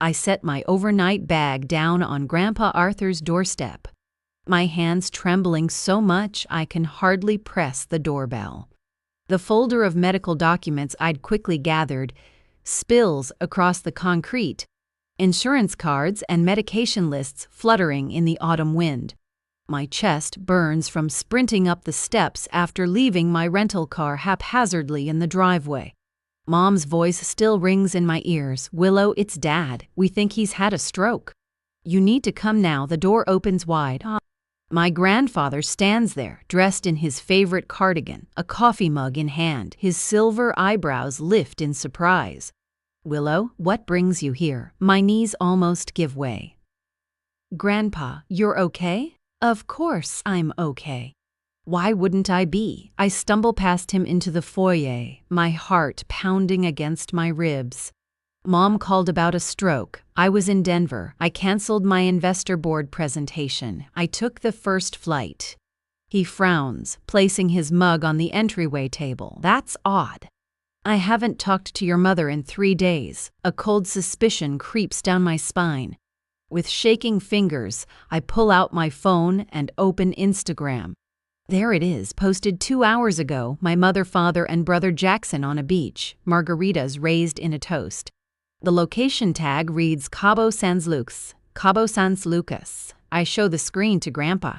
I set my overnight bag down on Grandpa Arthur's doorstep, my hands trembling so much I can hardly press the doorbell. The folder of medical documents I'd quickly gathered spills across the concrete, insurance cards and medication lists fluttering in the autumn wind. My chest burns from sprinting up the steps after leaving my rental car haphazardly in the driveway. Mom's voice still rings in my ears. "Willow, it's Dad. We think he's had a stroke. You need to come now." The door opens wide. My grandfather stands there, dressed in his favorite cardigan, a coffee mug in hand. His silver eyebrows lift in surprise. "Willow, what brings you here?" My knees almost give way. "Grandpa, you're okay?" "Of course I'm okay. Why wouldn't I be?" I stumble past him into the foyer, my heart pounding against my ribs. Mom called about a stroke. I was in Denver. I canceled my investor board presentation. I took the first flight. He frowns, placing his mug on the entryway table. "That's odd. I haven't talked to your mother in 3 days." A cold suspicion creeps down my spine. With shaking fingers, I pull out my phone and open Instagram. There it is, posted 2 hours ago, my mother, father, and brother Jackson on a beach, margaritas raised in a toast. The location tag reads Cabo San Lucas, Cabo San Lucas. I show the screen to Grandpa.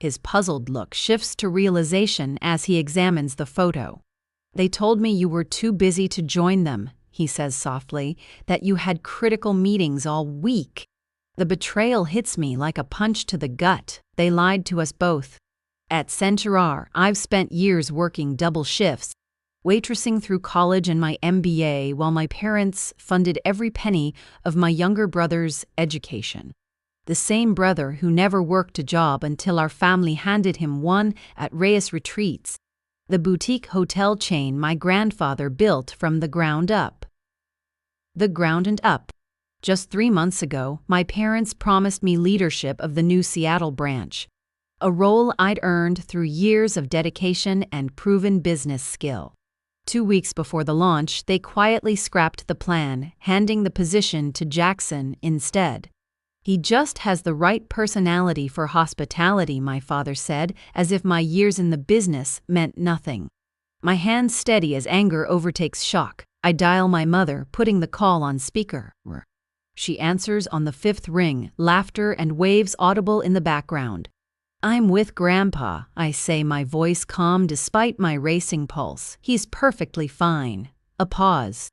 His puzzled look shifts to realization as he examines the photo. "They told me you were too busy to join them," he says softly, "that you had critical meetings all week." The betrayal hits me like a punch to the gut. They lied to us both. At Centurar, I've spent years working double shifts, waitressing through college and my MBA while my parents funded every penny of my younger brother's education. The same brother who never worked a job until our family handed him one at Reyes Retreats, the boutique hotel chain my grandfather built from the ground up. The ground and up. Just 3 months ago, my parents promised me leadership of the new Seattle branch, a role I'd earned through years of dedication and proven business skill. 2 weeks before the launch, they quietly scrapped the plan, handing the position to Jackson instead. "He just has the right personality for hospitality," my father said, as if my years in the business meant nothing. My hands steady as anger overtakes shock. I dial my mother, putting the call on speaker. She answers on the 5th ring, laughter and waves audible in the background. "I'm with Grandpa," I say, my voice calm despite my racing pulse. "He's perfectly fine." A pause.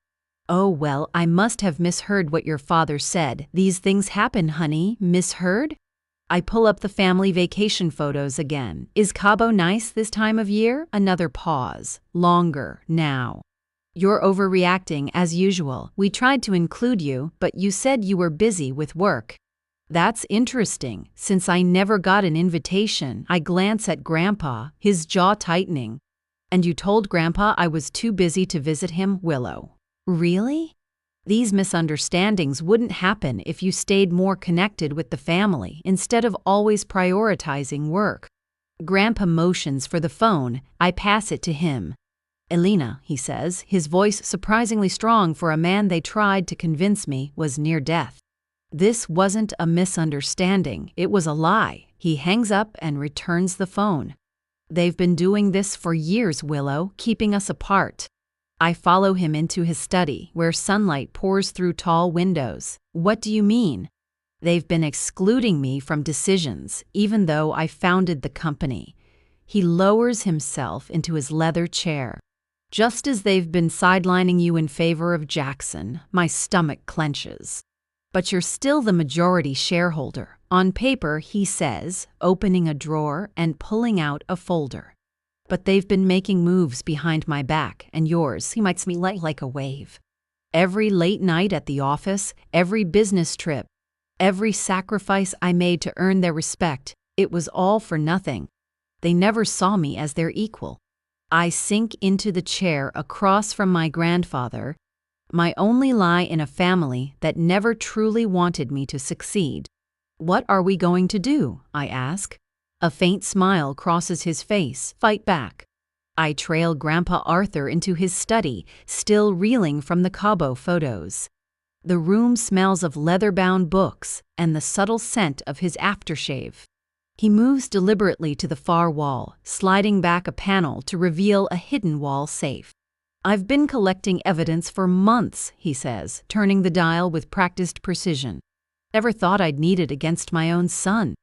"Oh, well, I must have misheard what your father said. These things happen, honey." "Misheard?" I pull up the family vacation photos again. "Is Cabo nice this time of year?" Another pause. Longer, now. "You're overreacting as usual. We tried to include you, but you said you were busy with work." "That's interesting, since I never got an invitation." I glance at Grandpa, his jaw tightening. "And you told Grandpa I was too busy to visit him?" "Willow. Really? These misunderstandings wouldn't happen if you stayed more connected with the family instead of always prioritizing work." Grandpa motions for the phone. I pass it to him. "Elena," he says, his voice surprisingly strong for a man they tried to convince me was near death. This wasn't a misunderstanding, it was a lie. He hangs up and returns the phone. "They've been doing this for years, Willow, keeping us apart." I follow him into his study, where sunlight pours through tall windows. "What do you mean?" "They've been excluding me from decisions, even though I founded the company." He lowers himself into his leather chair. "Just as they've been sidelining you in favor of Jackson." My stomach clenches. "But you're still the majority shareholder." On paper, he says, opening a drawer and pulling out a folder. "But they've been making moves behind my back, and yours." He mites me like a wave. "Every late night at the office, every business trip, every sacrifice I made to earn their respect, it was all for nothing. They never saw me as their equal." I sink into the chair across from my grandfather, my only lie in a family that never truly wanted me to succeed. "What are we going to do?" I ask. A faint smile crosses his face. "Fight back." I trail Grandpa Arthur into his study, still reeling from the Cabo photos. The room smells of leather-bound books and the subtle scent of his aftershave. He moves deliberately to the far wall, sliding back a panel to reveal a hidden wall safe. "I've been collecting evidence for months," he says, turning the dial with practiced precision. "Never thought I'd need it against my own son."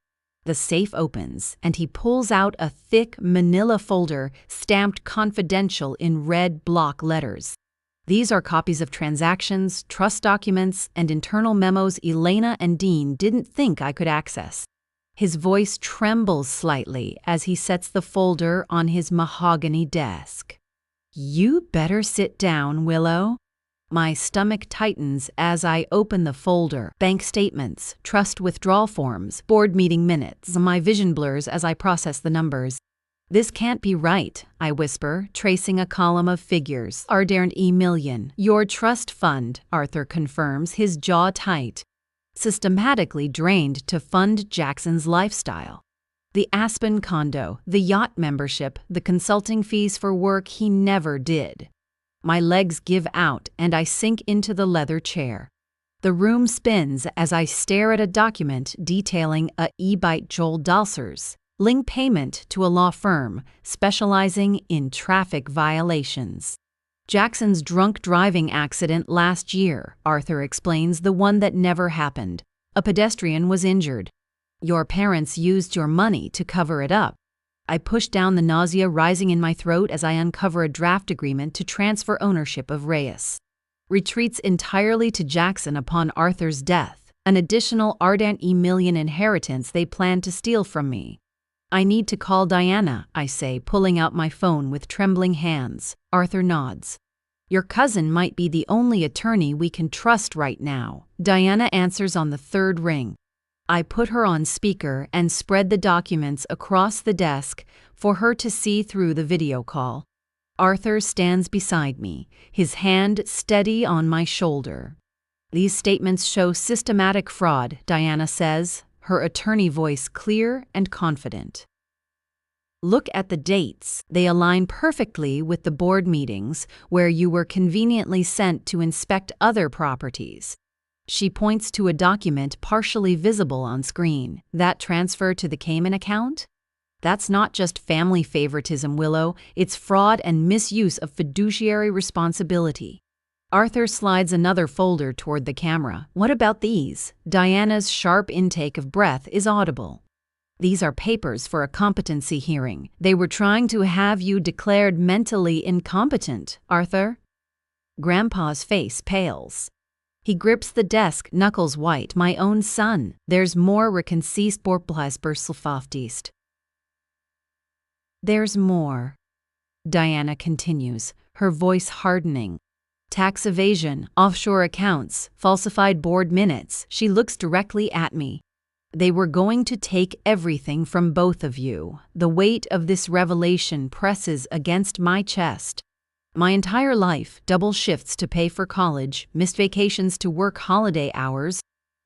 The safe opens, and he pulls out a thick manila folder stamped confidential in red block letters. These are copies of transactions, trust documents, and internal memos Elena and Dean didn't think I could access. His voice trembles slightly as he sets the folder on his mahogany desk. "You better sit down, Willow." My stomach tightens as I open the folder. Bank statements, trust withdrawal forms, board meeting minutes. My vision blurs as I process the numbers. "This can't be right," I whisper, tracing a column of figures. "R million. Your trust fund," Arthur confirms, his jaw tight. "Systematically drained to fund Jackson's lifestyle. The Aspen condo, the yacht membership, the consulting fees for work he never did." My legs give out and I sink into the leather chair. The room spins as I stare at a document detailing a e-bite Joel Dalser's link payment to a law firm specializing in traffic violations. "Jackson's drunk driving accident last year," Arthur explains, "the one that never happened. A pedestrian was injured. Your parents used your money to cover it up." I push down the nausea rising in my throat as I uncover a draft agreement to transfer ownership of Reyes. Retreats entirely to Jackson upon Arthur's death, an additional ardent million inheritance they plan to steal from me. "I need to call Diana," I say, pulling out my phone with trembling hands. Arthur nods. "Your cousin might be the only attorney we can trust right now." Diana answers on the third ring. I put her on speaker and spread the documents across the desk for her to see through the video call. Arthur stands beside me, his hand steady on my shoulder. "These statements show systematic fraud," Diana says, her attorney voice clear and confident. "Look at the dates. They align perfectly with the board meetings where you were conveniently sent to inspect other properties." She points to a document partially visible on screen. "That transfer to the Cayman account? That's not just family favoritism, Willow. It's fraud and misuse of fiduciary responsibility." Arthur slides another folder toward the camera. "What about these?" Diana's sharp intake of breath is audible. "These are papers for a competency hearing. They were trying to have you declared mentally incompetent, Arthur." Grandpa's face pales. He grips the desk, knuckles white. "My own son. There's more reconciliation. There's more." Diana continues, her voice hardening. "Tax evasion, offshore accounts, falsified board minutes." She looks directly at me. "They were going to take everything from both of you." The weight of this revelation presses against my chest. My entire life, double shifts to pay for college, missed vacations to work holiday hours,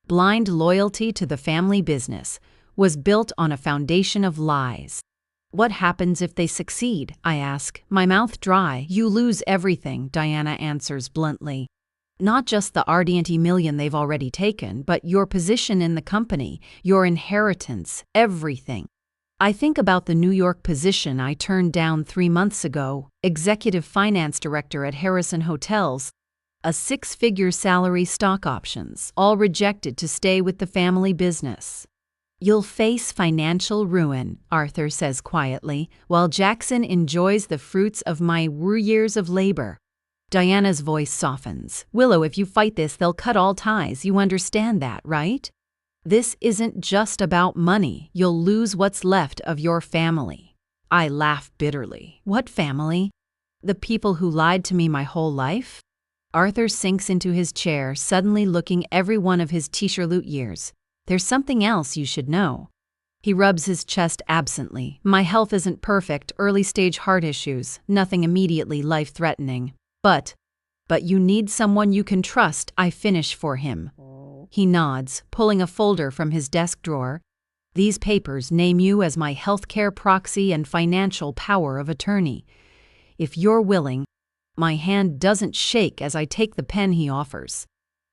blind loyalty to the family business, was built on a foundation of lies. "What happens if they succeed?" I ask, my mouth dry. "You lose everything," Diana answers bluntly. "Not just the ardent million they've already taken, but your position in the company, your inheritance, everything." I think about the New York position I turned down 3 months ago, executive finance director at Harrison Hotels, a 6-figure salary, stock options, all rejected to stay with the family business. "You'll face financial ruin," Arthur says quietly, "while Jackson enjoys the fruits of my years of labor." Diana's voice softens. "Willow, if you fight this, they'll cut all ties. You understand that, right? This isn't just about money. You'll lose what's left of your family." I laugh bitterly. "What family?" "The people who lied to me my whole life?" Arthur sinks into his chair, suddenly looking every one of his t-shirt years. "There's something else you should know." He rubs his chest absently. "My health isn't perfect, early-stage heart issues, nothing immediately life-threatening. But you need someone you can trust," I finish for him. He nods, pulling a folder from his desk drawer. "These papers name you as my healthcare proxy and financial power of attorney. If you're willing." My hand doesn't shake as I take the pen he offers.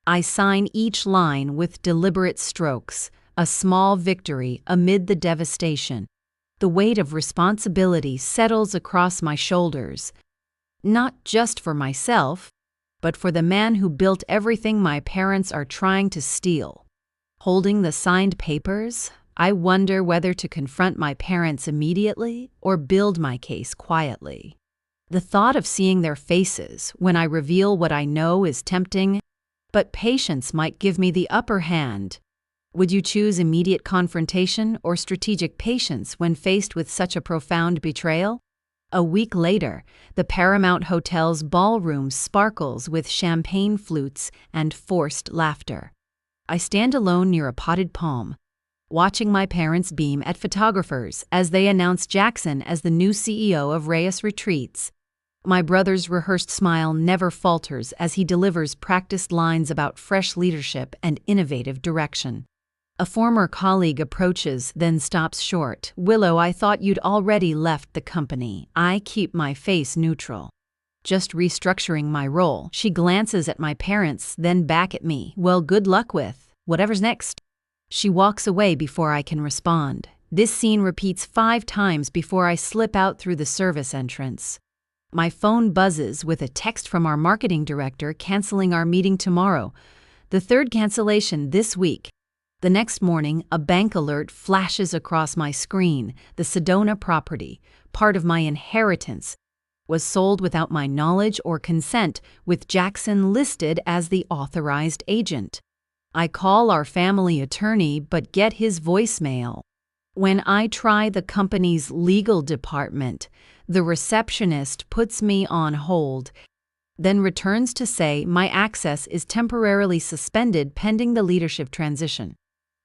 I sign each line with deliberate strokes, a small victory amid the devastation. The weight of responsibility settles across my shoulders, not just for myself, but for the man who built everything my parents are trying to steal. Holding the signed papers, I wonder whether to confront my parents immediately or build my case quietly. The thought of seeing their faces when I reveal what I know is tempting, but patience might give me the upper hand. Would you choose immediate confrontation or strategic patience when faced with such a profound betrayal? A week later, the Paramount Hotel's ballroom sparkles with champagne flutes and forced laughter. I stand alone near a potted palm, watching my parents beam at photographers as they announce Jackson as the new CEO of Reyes Retreats. My brother's rehearsed smile never falters as he delivers practiced lines about fresh leadership and innovative direction. A former colleague approaches, then stops short. "Willow, I thought you'd already left the company." I keep my face neutral. "Just restructuring my role." She glances at my parents, then back at me. "Well, good luck with whatever's next." She walks away before I can respond. This scene repeats 5 times before I slip out through the service entrance. My phone buzzes with a text from our marketing director canceling our meeting tomorrow. The 3rd cancellation this week. The next morning, a bank alert flashes across my screen. The Sedona property, part of my inheritance, was sold without my knowledge or consent, with Jackson listed as the authorized agent. I call our family attorney but get his voicemail. When I try the company's legal department, the receptionist puts me on hold, then returns to say my access is temporarily suspended pending the leadership transition.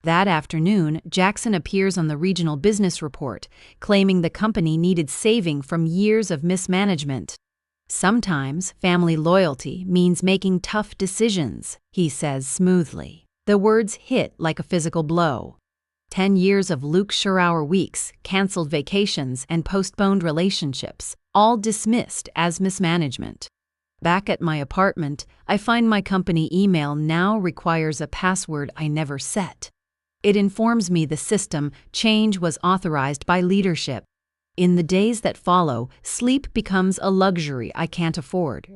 That afternoon, Jackson appears on the regional business report, claiming the company needed saving from years of mismanagement. "Sometimes family loyalty means making tough decisions," he says smoothly. The words hit like a physical blow. 10 years of Luke-hour weeks, canceled vacations, and postponed relationships, all dismissed as mismanagement. Back at my apartment, I find my company email now requires a password I never set. It informs me the system change was authorized by leadership. In the days that follow, sleep becomes a luxury I can't afford.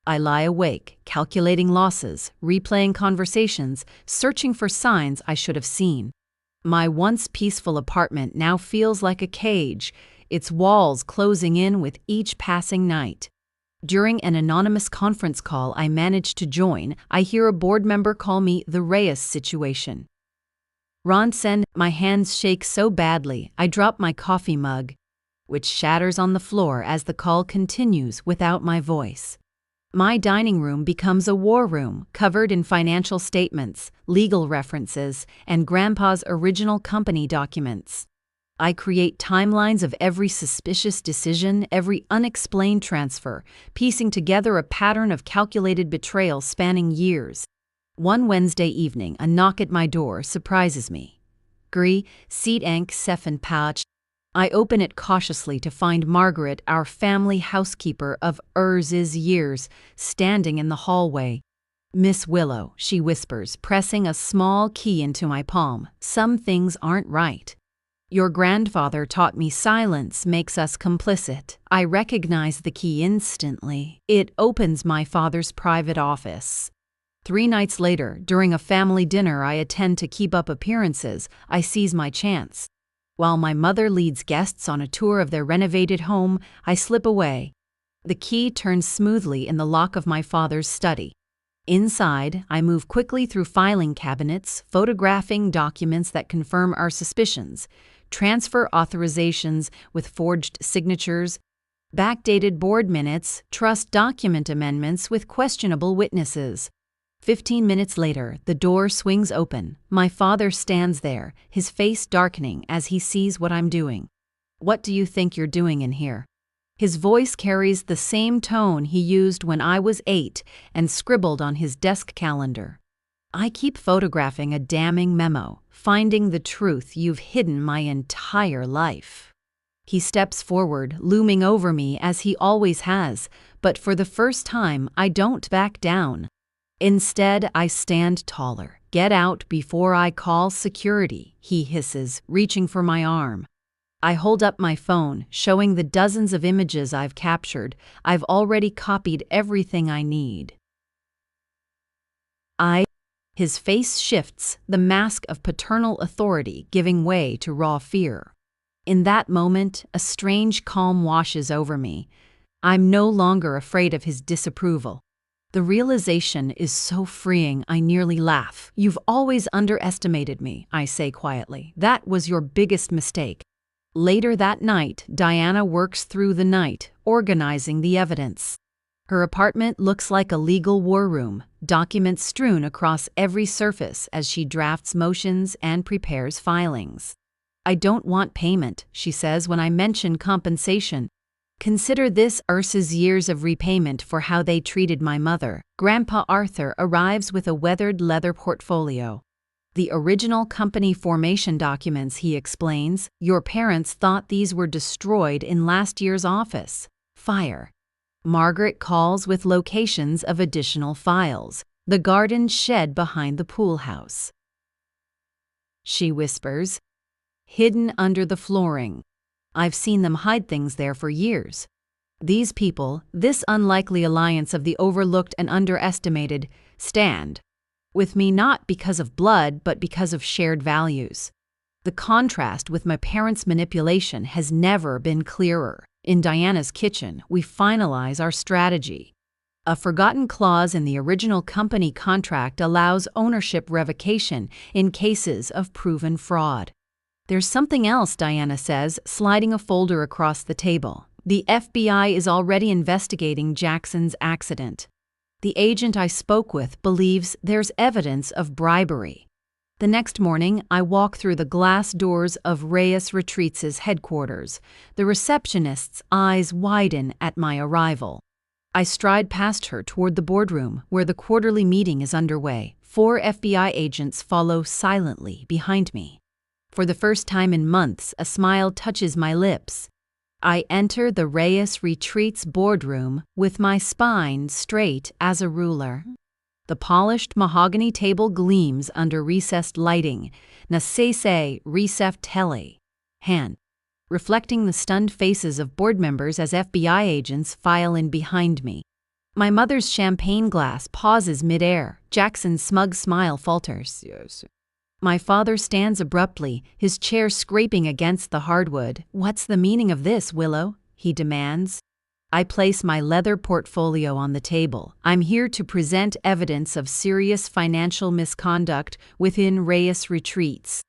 I lie awake, calculating losses, replaying conversations, searching for signs I should have seen. My once peaceful apartment now feels like a cage, its walls closing in with each passing night. During an anonymous conference call I managed to join, I hear a board member call me the Reyes situation. "Ronsen," my hands shake so badly I drop my coffee mug, which shatters on the floor as the call continues without my voice. My dining room becomes a war room, covered in financial statements, legal references, and Grandpa's original company documents. I create timelines of every suspicious decision, every unexplained transfer, piecing together a pattern of calculated betrayal spanning years. One Wednesday evening, a knock at my door surprises me. "Gris, seat enk seffen pouch." I open it cautiously to find Margaret, our family housekeeper of years, standing in the hallway. "Miss Willow," she whispers, pressing a small key into my palm, "some things aren't right. Your grandfather taught me silence makes us complicit." I recognize the key instantly. It opens my father's private office. 3 nights later, during a family dinner I attend to keep up appearances, I seize my chance. While my mother leads guests on a tour of their renovated home, I slip away. The key turns smoothly in the lock of my father's study. Inside, I move quickly through filing cabinets, photographing documents that confirm our suspicions, transfer authorizations with forged signatures, backdated board minutes, trust document amendments with questionable witnesses. 15 minutes later, the door swings open. My father stands there, his face darkening as he sees what I'm doing. "What do you think you're doing in here?" His voice carries the same tone he used when I was 8 and scribbled on his desk calendar. "I keep photographing a damning memo, finding the truth you've hidden my entire life." He steps forward, looming over me as he always has, but for the first time, I don't back down. Instead, I stand taller. "Get out before I call security," he hisses, reaching for my arm. I hold up my phone, showing the dozens of images I've captured. I've already copied everything I need. His face shifts, the mask of paternal authority giving way to raw fear. In that moment, a strange calm washes over me. I'm no longer afraid of his disapproval. The realization is so freeing I nearly laugh. "You've always underestimated me," I say quietly. "That was your biggest mistake." Later that night, Diana works through the night, organizing the evidence. Her apartment looks like a legal war room, documents strewn across every surface as she drafts motions and prepares filings. "I don't want payment," she says when I mention compensation. "Consider this Ursa's years of repayment for how they treated my mother." Grandpa Arthur arrives with a weathered leather portfolio. "The original company formation documents," he explains. "Your parents thought these were destroyed in last year's office. Fire." Margaret calls with locations of additional files. "The garden shed behind the pool house," she whispers, "hidden under the flooring. I've seen them hide things there for years." These people, this unlikely alliance of the overlooked and underestimated, stand with me not because of blood but because of shared values. The contrast with my parents' manipulation has never been clearer. In Diana's kitchen, we finalize our strategy. A forgotten clause in the original company contract allows ownership revocation in cases of proven fraud. "There's something else," Diana says, sliding a folder across the table. "The FBI is already investigating Jackson's accident. The agent I spoke with believes there's evidence of bribery." The next morning, I walk through the glass doors of Reyes Retreats' headquarters. The receptionist's eyes widen at my arrival. I stride past her toward the boardroom, where the quarterly meeting is underway. 4 FBI agents follow silently behind me. For the first time in months, a smile touches my lips. I enter the Reyes Retreats boardroom with my spine straight as a ruler. The polished mahogany table gleams under recessed lighting, Nasese Recef Tele, hand, reflecting the stunned faces of board members as FBI agents file in behind me. My mother's champagne glass pauses midair. Jackson's smug smile falters. "Yes." My father stands abruptly, his chair scraping against the hardwood. "What's the meaning of this, Willow?" he demands. I place my leather portfolio on the table. "I'm here to present evidence of serious financial misconduct within Reyes Retreats."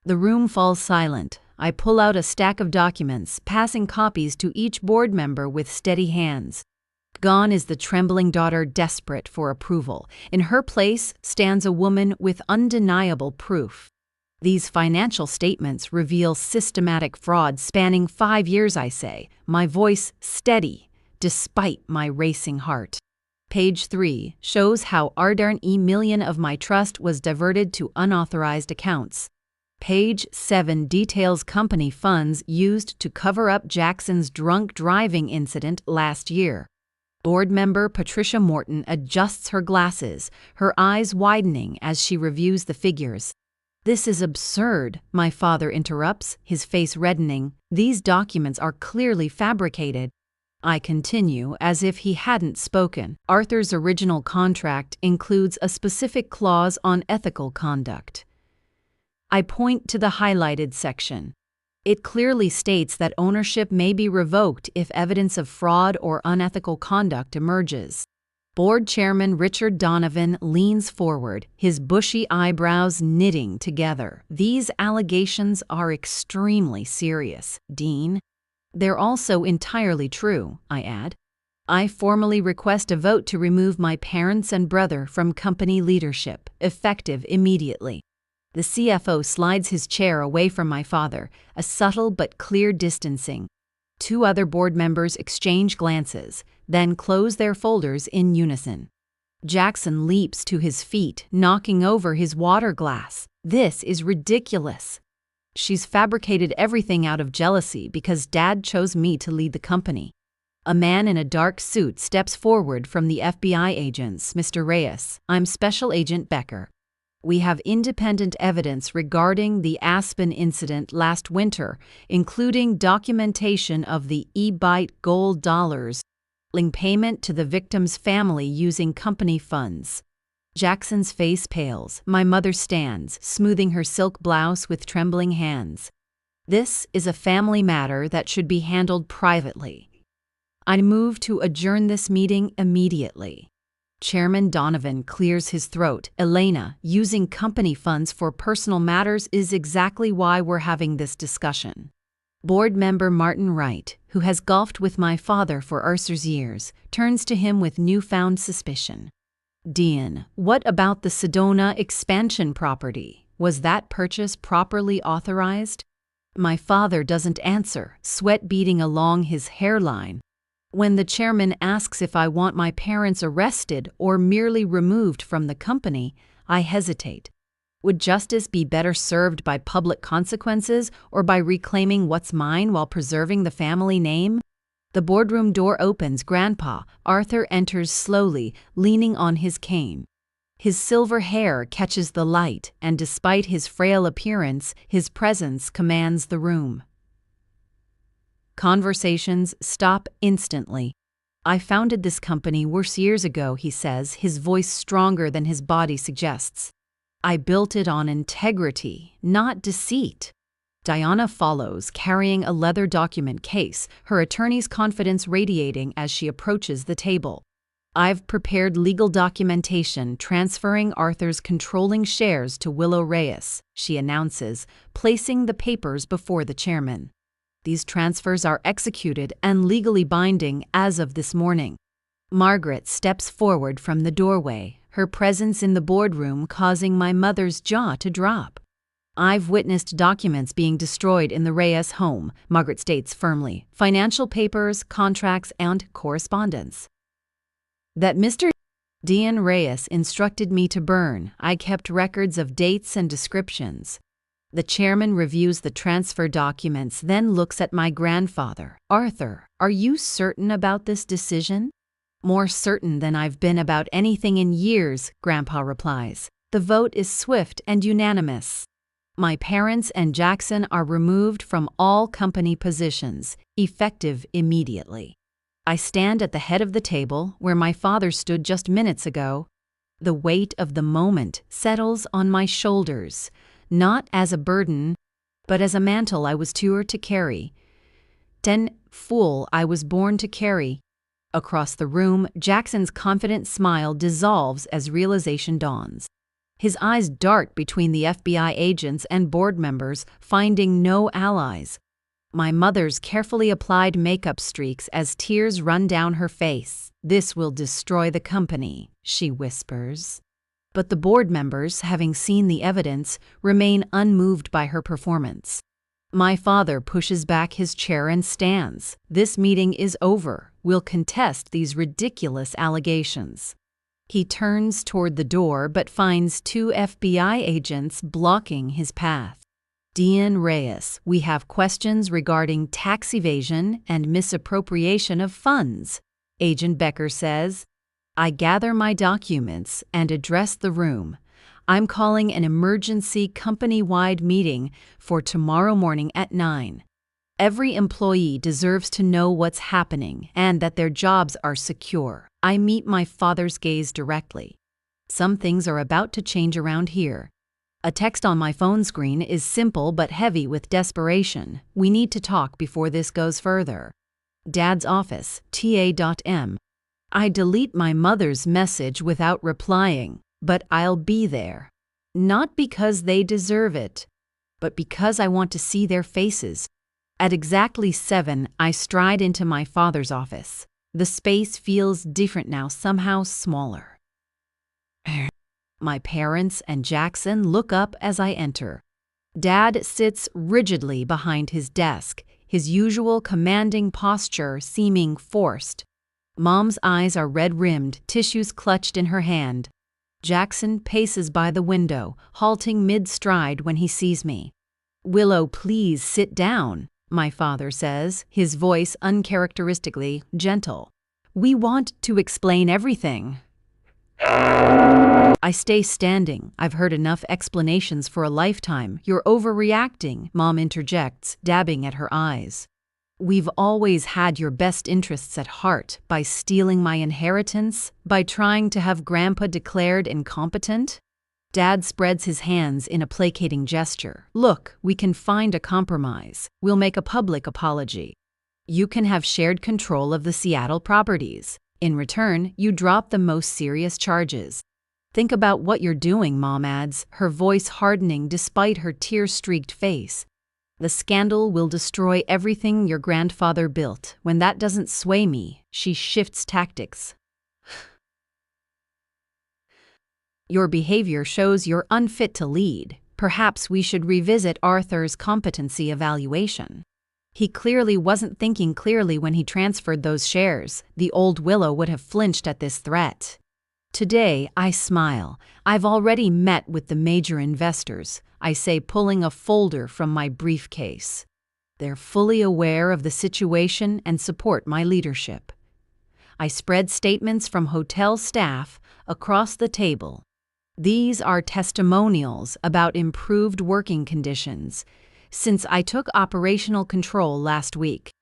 The room falls silent. I pull out a stack of documents, passing copies to each board member with steady hands. Gone is the trembling daughter desperate for approval. In her place stands a woman with undeniable proof. "These financial statements reveal systematic fraud spanning 5 years," I say, my voice steady, despite my racing heart. Page 3 shows how $1 million of my trust was diverted to unauthorized accounts. Page 7 details company funds used to cover up Jackson's drunk driving incident last year. Board member Patricia Morton adjusts her glasses, her eyes widening as she reviews the figures. "This is absurd," my father interrupts, his face reddening. "These documents are clearly fabricated." I continue as if he hadn't spoken. "Arthur's original contract includes a specific clause on ethical conduct." I point to the highlighted section. It clearly states that ownership may be revoked if evidence of fraud or unethical conduct emerges. Board Chairman Richard Donovan leans forward, his bushy eyebrows knitting together. "These allegations are extremely serious, Dean." "They're also entirely true," I add. "I formally request a vote to remove my parents and brother from company leadership, effective immediately." The CFO slides his chair away from my father, a subtle but clear distancing. 2 other board members exchange glances, then close their folders in unison. Jackson leaps to his feet, knocking over his water glass. "This is ridiculous. She's fabricated everything out of jealousy because Dad chose me to lead the company." A man in a dark suit steps forward from the FBI agents. Mr. Reyes, I'm Special Agent Becker. We have independent evidence regarding the Aspen incident last winter, including documentation of the e-byte gold dollars, link payment to the victim's family using company funds. Jackson's face pales. My mother stands, smoothing her silk blouse with trembling hands. This is a family matter that should be handled privately. I move to adjourn this meeting immediately. Chairman Donovan clears his throat. Elena, using company funds for personal matters is exactly why we're having this discussion. Board member Martin Wright, who has golfed with my father for Arthur's years, turns to him with newfound suspicion. Dean, what about the Sedona expansion property? Was that purchase properly authorized? My father doesn't answer, sweat beading along his hairline. When the chairman asks if I want my parents arrested or merely removed from the company, I hesitate. Would justice be better served by public consequences or by reclaiming what's mine while preserving the family name? The boardroom door opens. Grandpa, Arthur, enters slowly, leaning on his cane. His silver hair catches the light, and despite his frail appearance, his presence commands the room. Conversations stop instantly. I founded this company worse years ago, he says, his voice stronger than his body suggests. I built it on integrity, not deceit. Diana follows, carrying a leather document case, her attorney's confidence radiating as she approaches the table. I've prepared legal documentation transferring Arthur's controlling shares to Willow Reyes, she announces, placing the papers before the chairman. These transfers are executed and legally binding as of this morning. Margaret steps forward from the doorway, her presence in the boardroom causing my mother's jaw to drop. I've witnessed documents being destroyed in the Reyes home, Margaret states firmly, financial papers, contracts, and correspondence. That Mr. Dean Reyes instructed me to burn. I kept records of dates and descriptions. The chairman reviews the transfer documents, then looks at my grandfather. Arthur, are you certain about this decision? More certain than I've been about anything in years, Grandpa replies. The vote is swift and unanimous. My parents and Jackson are removed from all company positions, effective immediately. I stand at the head of the table where my father stood just minutes ago. The weight of the moment settles on my shoulders, not as a burden, but as a mantle I was too to carry. Fool I was born to carry. Across the room, Jackson's confident smile dissolves as realization dawns. His eyes dart between the FBI agents and board members, finding no allies. My mother's carefully applied makeup streaks as tears run down her face. This will destroy the company, she whispers. But the board members, having seen the evidence, remain unmoved by her performance. My father pushes back his chair and stands. This meeting is over. We'll contest these ridiculous allegations. He turns toward the door but finds two FBI agents blocking his path. Dean Reyes, we have questions regarding tax evasion and misappropriation of funds, Agent Becker says. I gather my documents and address the room. I'm calling an emergency company-wide meeting for tomorrow morning at 9. Every employee deserves to know what's happening and that their jobs are secure. I meet my father's gaze directly. Some things are about to change around here. A text on my phone screen is simple but heavy with desperation. We need to talk before this goes further. Dad's office, TA.m. I delete my mother's message without replying, but I'll be there. Not because they deserve it, but because I want to see their faces. At exactly 7, I stride into my father's office. The space feels different now, somehow smaller. My parents and Jackson look up as I enter. Dad sits rigidly behind his desk, his usual commanding posture seeming forced. Mom's eyes are red-rimmed, tissues clutched in her hand. Jackson paces by the window, halting mid-stride when he sees me. Willow, please sit down. my father says, his voice uncharacteristically gentle. "We want to explain everything." I stay standing. "I've heard enough explanations for a lifetime. You're overreacting," Mom interjects, dabbing at her eyes. "We've always had your best interests at heart. By stealing my inheritance? By trying to have Grandpa declared incompetent?" Dad spreads his hands in a placating gesture. "Look, we can find a compromise. We'll make a public apology. You can have shared control of the Seattle properties. In return, you drop the most serious charges." "Think about what you're doing," Mom adds, her voice hardening despite her tear-streaked face. "The scandal will destroy everything your grandfather built. When that doesn't sway me," she shifts tactics. "Your behavior shows you're unfit to lead. Perhaps we should revisit Arthur's competency evaluation. He clearly wasn't thinking clearly when he transferred those shares. The old willow would have flinched at this threat." Today, I smile. "I've already met with the major investors," I say, pulling a folder from my briefcase. "They're fully aware of the situation and support my leadership." I spread statements from hotel staff across the table. These are testimonials about improved working conditions since I took operational control last week.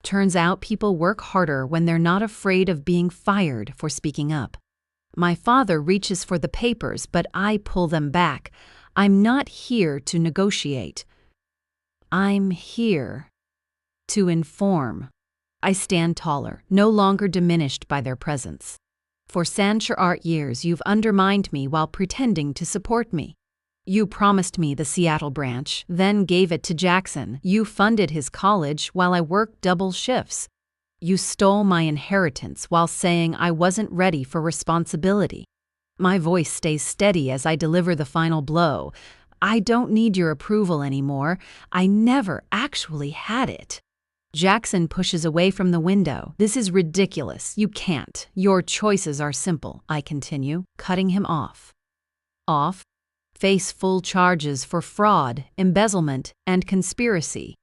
Turns out people work harder when they're not afraid of being fired for speaking up. My father reaches for the papers, but I pull them back. "I'm not here to negotiate. I'm here to inform." I stand taller, no longer diminished by their presence. "For Sancher Art years, you've undermined me while pretending to support me. You promised me the Seattle branch, then gave it to Jackson. You funded his college while I worked double shifts. You stole my inheritance while saying I wasn't ready for responsibility." My voice stays steady as I deliver the final blow. "I don't need your approval anymore. I never actually had it." Jackson pushes away from the window. "This is ridiculous. You can't. Your choices are simple," I continue, cutting him off. "Off? Face full charges for fraud, embezzlement, and conspiracy.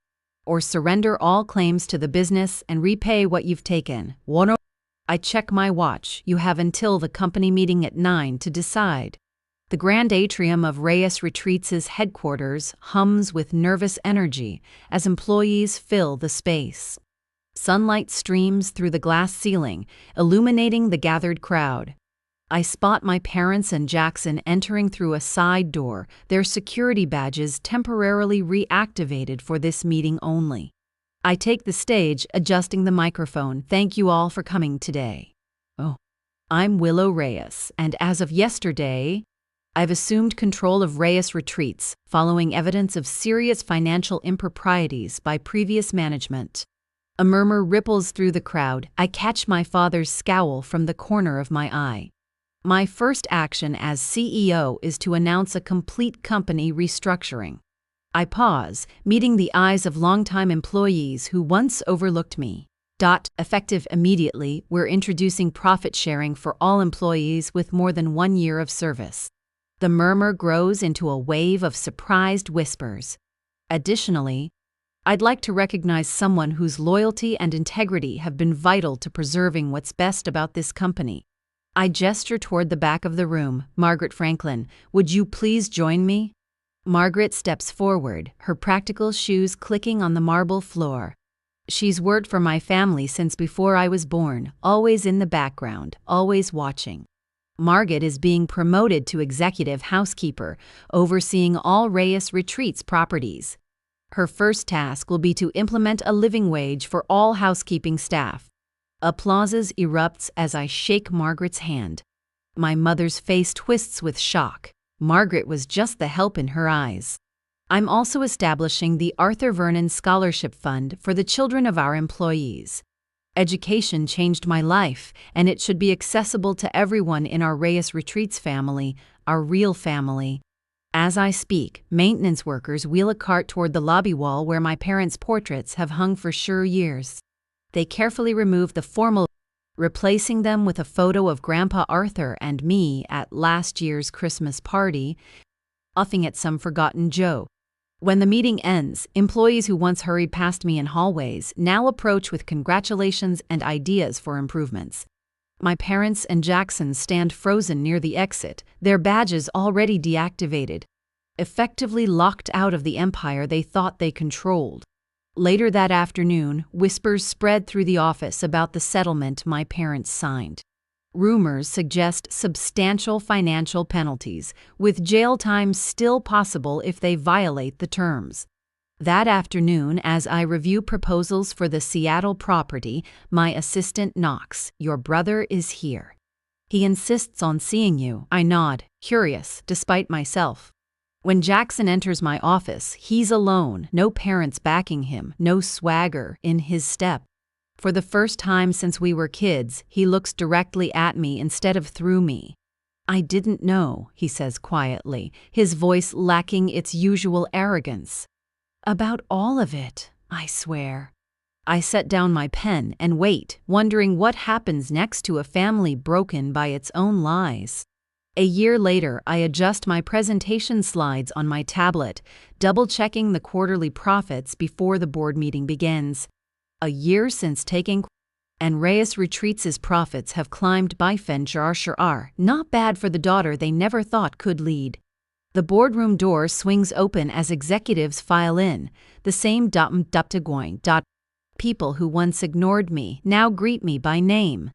Or surrender all claims to the business and repay what you've taken. One. I check my watch. "You have until the company meeting at 9 to decide." The grand atrium of Reyes Retreats' headquarters hums with nervous energy as employees fill the space. Sunlight streams through the glass ceiling, illuminating the gathered crowd. I spot my parents and Jackson entering through a side door, their security badges temporarily reactivated for this meeting only. I take the stage, adjusting the microphone. "Thank you all for coming today. I'm Willow Reyes, and as of yesterday, I've assumed control of Reyes Retreats, following evidence of serious financial improprieties by previous management." A murmur ripples through the crowd. I catch my father's scowl from the corner of my eye. My first action as CEO is to announce a complete company restructuring. I pause, meeting the eyes of longtime employees who once overlooked me. Effective immediately, we're introducing profit sharing for all employees with more than 1 year of service. The murmur grows into a wave of surprised whispers. Additionally, I'd like to recognize someone whose loyalty and integrity have been vital to preserving what's best about this company. I gesture toward the back of the room. "Margaret Franklin, would you please join me?" Margaret steps forward, her practical shoes clicking on the marble floor. She's worked for my family since before I was born, always in the background, always watching. Margaret is being promoted to executive housekeeper, overseeing all Reyes Retreats properties. Her first task will be to implement a living wage for all housekeeping staff. Applauses erupts as I shake Margaret's hand. My mother's face twists with shock. Margaret was just the help in her eyes. I'm also establishing the Arthur Vernon Scholarship Fund for the children of our employees. Education changed my life, and it should be accessible to everyone in our Reyes Retreats family, our real family. As I speak, maintenance workers wheel a cart toward the lobby wall where my parents' portraits have hung for sure years. They carefully remove the formal, replacing them with a photo of Grandpa Arthur and me at last year's Christmas party, laughing at some forgotten joke. When the meeting ends, employees who once hurried past me in hallways now approach with congratulations and ideas for improvements. My parents and Jackson stand frozen near the exit, their badges already deactivated, effectively locked out of the empire they thought they controlled. Later that afternoon, whispers spread through the office about the settlement my parents signed. Rumors suggest substantial financial penalties, with jail time still possible if they violate the terms. That afternoon, as I review proposals for the Seattle property, my assistant knocks. "Your brother is here." "He insists on seeing you." I nod, curious, despite myself. When Jackson enters my office, he's alone, no parents backing him, no swagger in his step. For the first time since we were kids, he looks directly at me instead of through me. "I didn't know," he says quietly, his voice lacking its usual arrogance. "About all of it, I swear." I set down my pen and wait, wondering what happens next to a family broken by its own lies. A year later, I adjust my presentation slides on my tablet, double-checking the quarterly profits before the board meeting begins. A year since taking, and Reyes Retreats' profits have climbed by Fenjar, not bad for the daughter they never thought could lead. The boardroom door swings open as executives file in, the same people who once ignored me now greet me by name.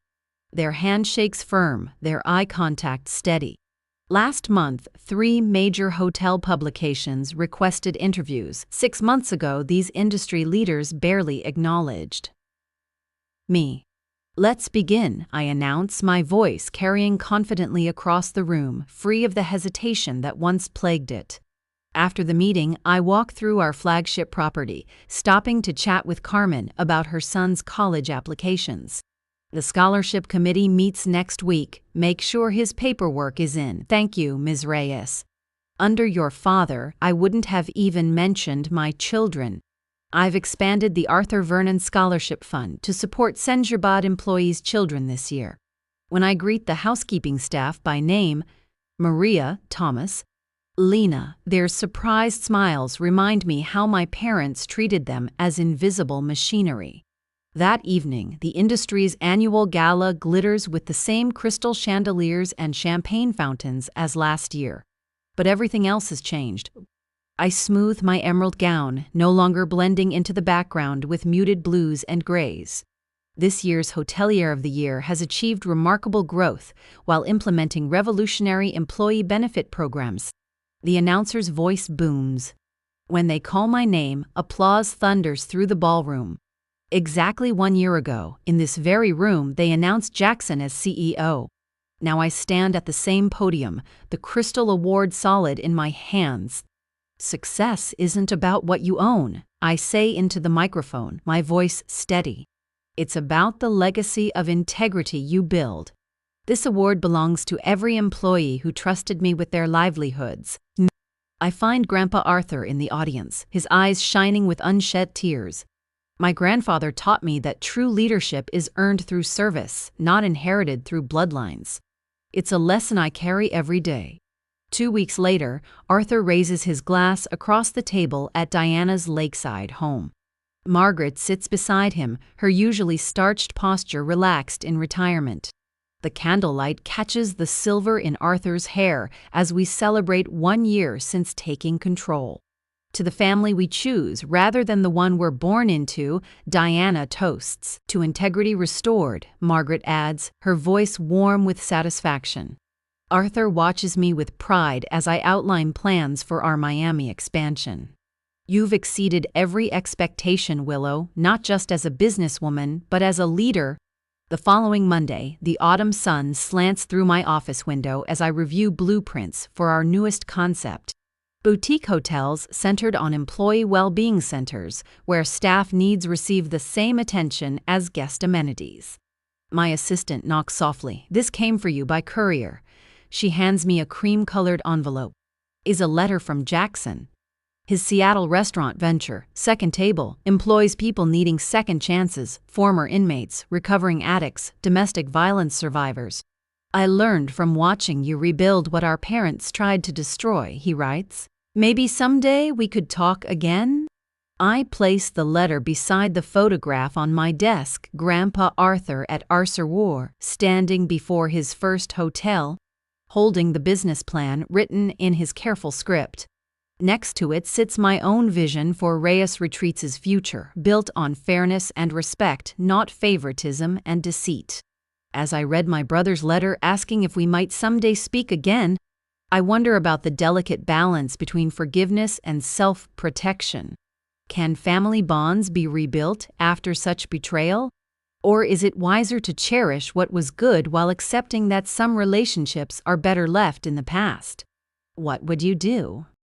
Their handshakes firm, their eye contact steady. Last month, 3 major hotel publications requested interviews. 6 months ago, these industry leaders barely acknowledged me. "Let's begin," I announce, my voice carrying confidently across the room, free of the hesitation that once plagued it. After the meeting, I walk through our flagship property, stopping to chat with Carmen about her son's college applications. The scholarship committee meets next week. "Make sure his paperwork is in." "Thank you, Ms. Reyes. Under your father, I wouldn't have even mentioned my children. I've expanded the Arthur Vernon Scholarship Fund to support Senjabad employees' children this year." When I greet the housekeeping staff by name, Maria, Thomas, Lena, their surprised smiles remind me how my parents treated them as invisible machinery. That evening, the industry's annual gala glitters with the same crystal chandeliers and champagne fountains as last year. But everything else has changed. I smooth my emerald gown, no longer blending into the background with muted blues and grays. This year's Hotelier of the Year has achieved remarkable growth while implementing revolutionary employee benefit programs. The announcer's voice booms. When they call my name, applause thunders through the ballroom. Exactly 1 year ago, in this very room, they announced Jackson as CEO. Now I stand at the same podium, the Crystal Award solid in my hands. "Success isn't about what you own," I say into the microphone, my voice steady. "It's about the legacy of integrity you build." This award belongs to every employee who trusted me with their livelihoods. I find Grandpa Arthur in the audience, his eyes shining with unshed tears. My grandfather taught me that true leadership is earned through service, not inherited through bloodlines. It's a lesson I carry every day. 2 weeks later, Arthur raises his glass across the table at Diana's lakeside home. Margaret sits beside him, her usually starched posture relaxed in retirement. The candlelight catches the silver in Arthur's hair as we celebrate 1 year since taking control. To the family we choose rather than the one we're born into, Diana toasts. "To integrity restored," Margaret adds, her voice warm with satisfaction. Arthur watches me with pride as I outline plans for our Miami expansion. "You've exceeded every expectation, Willow, not just as a businesswoman, but as a leader." The following Monday, the autumn sun slants through my office window as I review blueprints for our newest concept. Boutique hotels centered on employee well-being centers, where staff needs receive the same attention as guest amenities. My assistant knocks softly. "This came for you by courier." She hands me a cream-colored envelope. Is a letter from Jackson. His Seattle restaurant venture, Second Table, employs people needing second chances, former inmates, recovering addicts, domestic violence survivors. "I learned from watching you rebuild what our parents tried to destroy," he writes. Maybe someday we could talk again? I placed the letter beside the photograph on my desk, Grandpa Arthur at War, standing before his first hotel, holding the business plan written in his careful script. Next to it sits my own vision for Reyes Retreats' future, built on fairness and respect, not favoritism and deceit. As I read my brother's letter asking if we might someday speak again, I wonder about the delicate balance between forgiveness and self-protection. Can family bonds be rebuilt after such betrayal? Or is it wiser to cherish what was good while accepting that some relationships are better left in the past? What would you do?